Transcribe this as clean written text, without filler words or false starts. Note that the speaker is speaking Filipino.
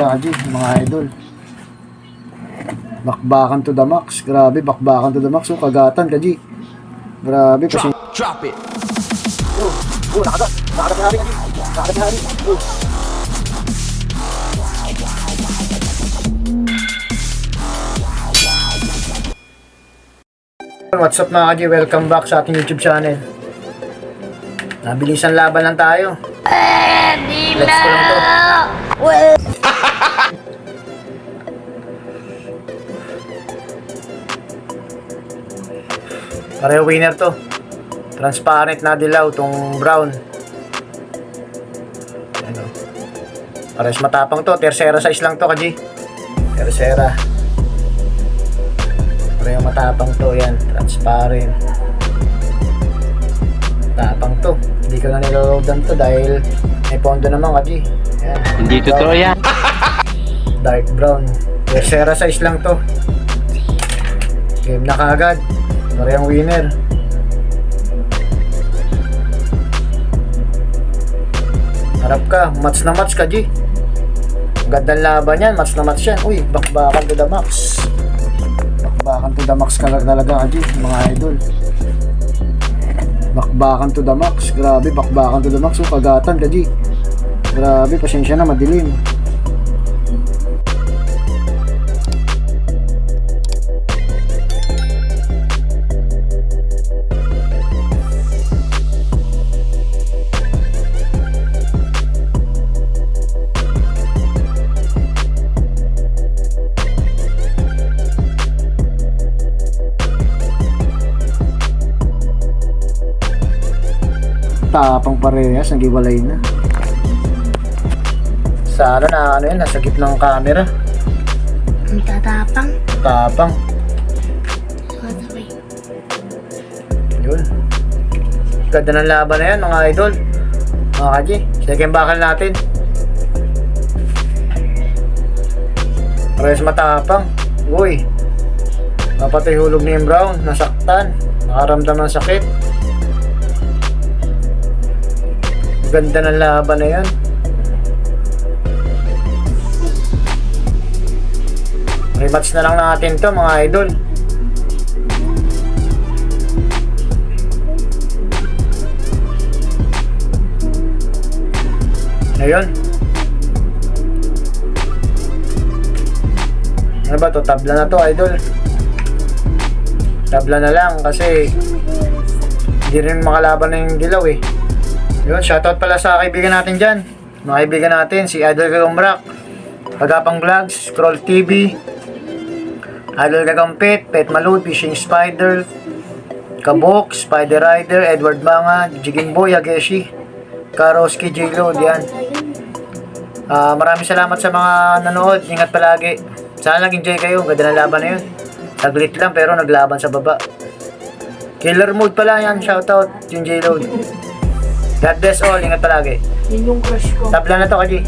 Kaji, mga idol. Bakbakan to the max. Grabe, bakbakan to the max. So, kagatan, Kaji. Grabe, kasi... Drop it. Nakagat. Nakagat na hari, Kaji. Nakagat na hari. What's up mga Kaji? Welcome back sa ating YouTube channel. Nabilisan laban lang tayo. Let's go lang to. Pareho winner to. Transparent na dilaw tong brown. Ano? Parehas matapang to. Tercera size lang to, Kaji. Tercera. Pareho matapang to. Yan. Transparent. Tapang to. Hindi ko na niloloadan to dahil may pondo naman, Kaji. Yan. Hindi totoo yan. Dark brown. Tercera size lang to. Game na kaagad. Parehong winner. Harap ka. Match na match, Kaji. Gandang laban yan. Match na match yan. Uy, bakbakan to the max. Bakbakan to the max talaga, Kaji. Mga idol. Bakbakan to the max. Grabe, bakbakan to the max. So, kagatan, Kaji. Grabe, pasensya na, madilim. Tapang parehas, nagiwalay na. Sana na ano yan, nasa gitna ng camera. Ang tatapang. Tapang. Sabay. Yun. Ganda ng laban na yan, mga idol. Mga Kaji, second bakal natin. Parehas matapang. Uy. Napatay hulog ni Brown, nasaktan. Nakaramdam ng sakit. Ganda ng laban na yan. Rematch na lang natin to, mga idol. Ayun. Ano ba to? Tabla na to, idol. Tabla na lang kasi hindi rin makalaban na yung dilaw eh. Yun, shoutout pala sa kaibigan natin dyan. Mga kaibigan natin, si Idol Gagambrak, Pagapang Vlogs, Scroll TV, Idol Gagampit, Pet Malud, Fishing Spider, Kabok, Spider Rider, Edward Manga, Jiging Boy, Ageshi, Karoski, J-Load, yan. Maraming salamat sa mga nanood. Ingat palagi. Sana nag-enjoy kayo. Ganda ng laban na yun. Saglit lang pero naglaban sa baba. Killer mode pala yan. Shoutout yung J-Load. God bless all. Ingat palagi. Yun yung crush ko. Tabla na to, Kaji.